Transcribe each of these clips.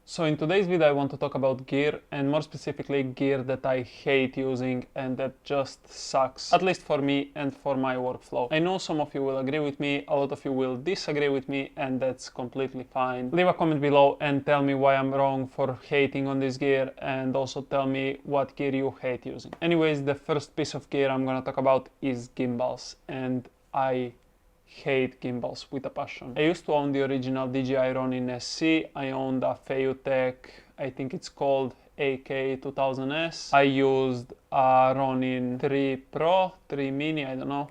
So in today's video I want to talk about gear, and more specifically gear that I hate using and that just sucks, at least for me and for my workflow. I know some of you will agree with me, a lot of you will disagree with me, and that's completely fine. Leave a comment below and tell me why I'm wrong for hating on this gear, and also tell me what gear you hate using. Anyways, the first piece of gear I'm gonna talk about is gimbals, and I hate gimbals with a passion. I used to own the original DJI Ronin SC. I owned a Feiyutech, I think it's called AK2000S. I used a Ronin 3 Pro, 3 Mini, I don't know.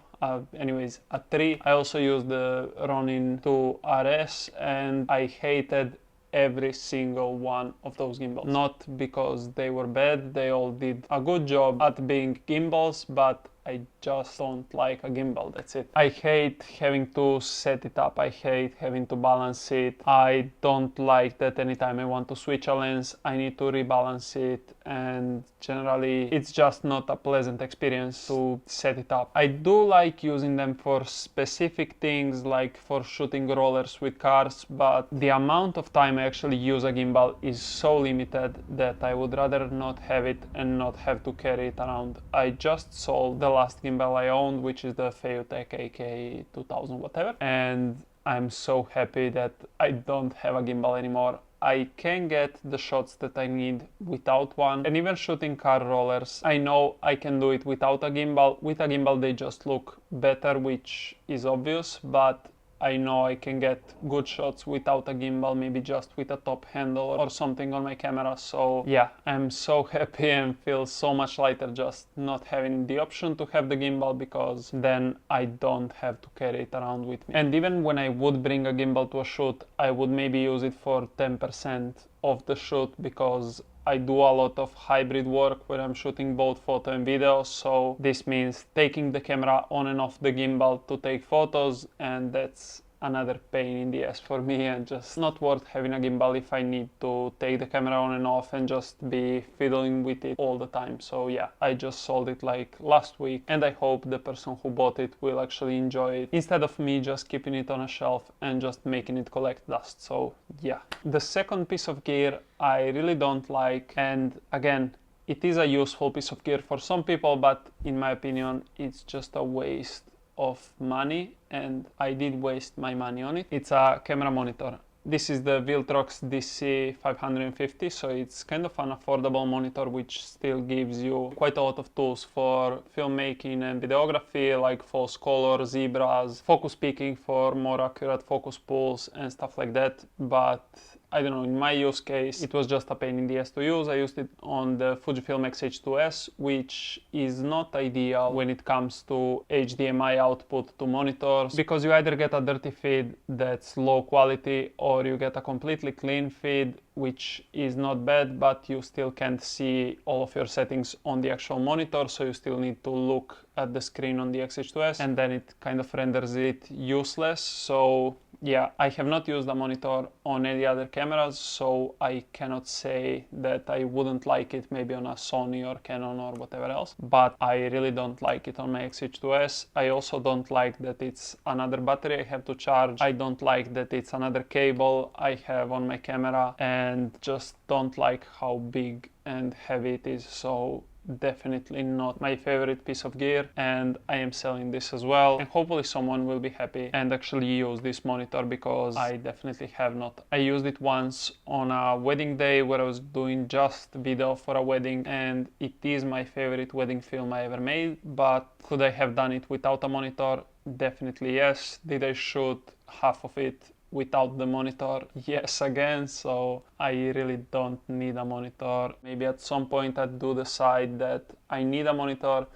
Anyways, a 3. I also used the Ronin 2 RS, and I hated every single one of those gimbals. Not because they were bad, they all did a good job at being gimbals, but I just don't like a gimbal, that's it. I hate having to set it up, I hate having to balance it. I don't like that anytime I want to switch a lens, I need to rebalance it, and generally it's just not a pleasant experience to set it up. I do like using them for specific things, like for shooting rollers with cars, but the amount of time I actually use a gimbal is so limited that I would rather not have it and not have to carry it around. I just sold the last gimbal I owned, which is the Feiyutech AK2000 whatever, and I'm so happy that I don't have a gimbal anymore. I can get the shots that I need without one, and even shooting car rollers, I know I can do it without a gimbal. With a gimbal they just look better, which is obvious, but I know I can get good shots without a gimbal, maybe just with a top handle or something on my camera. So yeah, I'm so happy and feel so much lighter just not having the option to have the gimbal, because then I don't have to carry it around with me. And even when I would bring a gimbal to a shoot, I would maybe use it for 10% of the shoot, because I do a lot of hybrid work where I'm shooting both photo and video, so this means taking the camera on and off the gimbal to take photos, and that's another pain in the ass for me, and just not worth having a gimbal if I need to take the camera on and off and just be fiddling with it all the time. So yeah, I just sold it like last week, and I hope the person who bought it will actually enjoy it instead of me just keeping it on a shelf and just making it collect dust. So yeah. The second piece of gear I really don't like, and again, it is a useful piece of gear for some people, but in my opinion it's just a waste of money, and I did waste my money on it. It's a camera monitor. This is the Viltrox DC550, so it's kind of an affordable monitor which still gives you quite a lot of tools for filmmaking and videography, like false color, zebras, focus peaking for more accurate focus pulls and stuff like that. But I don't know, in my use case, it was just a pain in the ass to use. I used it on the Fujifilm X-H2S, which is not ideal when it comes to HDMI output to monitors, because you either get a dirty feed that's low quality, or you get a completely clean feed, which is not bad, but you still can't see all of your settings on the actual monitor, so you still need to look at the screen on the X-H2S, and then it kind of renders it useless. So yeah, I have not used a monitor on any other cameras, so I cannot say that I wouldn't like it maybe on a Sony or Canon or whatever else, but I really don't like it on my X-H2S. I also don't like that it's another battery I have to charge. I don't like that it's another cable I have on my camera, and just don't like how big and heavy it is. So definitely not my favorite piece of gear, and I am selling this as well, and hopefully someone will be happy and actually use this monitor, because I definitely have not. I used it once on a wedding day where I was doing just video for a wedding, and it is my favorite wedding film I ever made. But could I have done it without a monitor? Definitely yes. Did I shoot half of it without the monitor? Yes, again. So I really don't need a monitor. Maybe at some point I do decide that I need a monitor.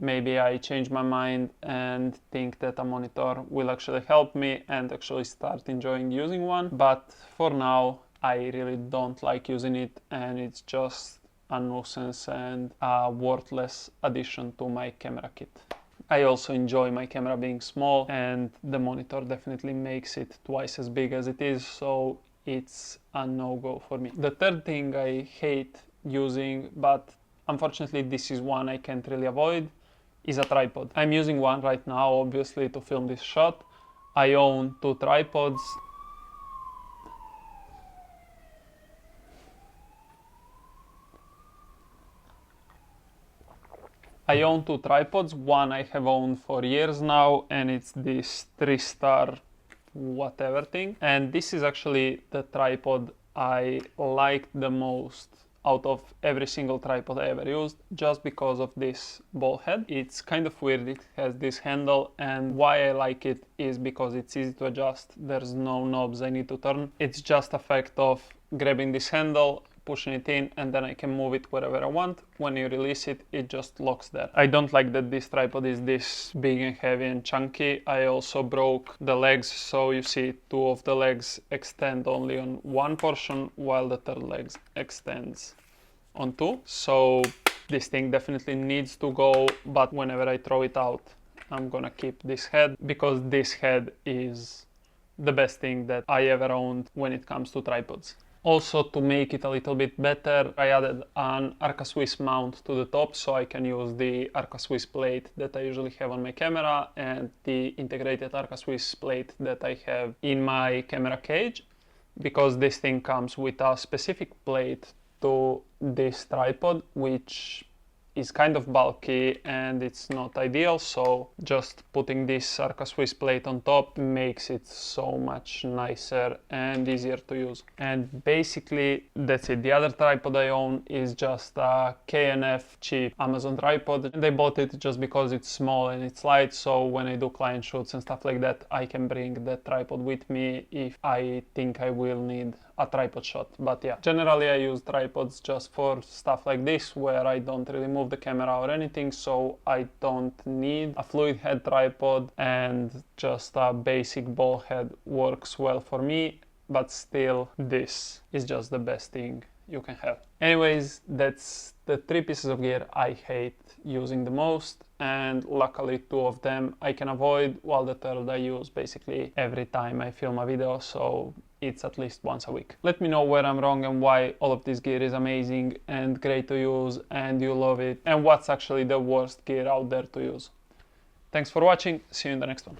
Maybe I change my mind and think that a monitor will actually help me and actually start enjoying using one. But for now, I really don't like using it, and it's just a nuisance and a worthless addition to my camera kit. I also enjoy my camera being small, and the monitor definitely makes it twice as big as it is, so it's a no-go for me. The third thing I hate using, but unfortunately this is one I can't really avoid, is a tripod. I'm using one right now, obviously, to film this shot. I own 2 tripods. I own two tripods. One I have owned for years now, and it's this 3-star whatever thing. And this is actually the tripod I liked the most out of every single tripod I ever used, just because of this ball head. It's kind of weird, it has this handle, and why I like it is because it's easy to adjust. There's no knobs I need to turn. It's just a fact of grabbing this handle, pushing it in, and then I can move it wherever I want. When you release it, it just locks there. I don't like that this tripod is this big and heavy and chunky. I also broke the legs, so you see two of the legs extend only on one portion, while the third leg extends on two. So this thing definitely needs to go, but whenever I throw it out, I'm gonna keep this head, because this head is the best thing that I ever owned when it comes to tripods. Also, to make it a little bit better, I added an Arca Swiss mount to the top, so I can use the Arca Swiss plate that I usually have on my camera and the integrated Arca Swiss plate that I have in my camera cage, because this thing comes with a specific plate to this tripod, which is kind of bulky and it's not ideal, so just putting this Arca Swiss plate on top makes it so much nicer and easier to use. And basically that's it. The other tripod I own is just a K&F cheap Amazon tripod, and I bought it just because it's small and it's light, so when I do client shoots and stuff like that, I can bring that tripod with me if I think I will need a tripod shot. But yeah, generally I use tripods just for stuff like this where I don't really move the camera or anything, so I don't need a fluid head tripod, and just a basic ball head works well for me, but still this is just the best thing you can have. Anyways, that's the 3 pieces of gear I hate using the most, and luckily 2 of them I can avoid, while the third I use basically every time I film a video, so it's at least once a week. Let me know where I'm wrong and why all of this gear is amazing and great to use and you love it, and what's actually the worst gear out there to use. Thanks for watching, see you in the next one.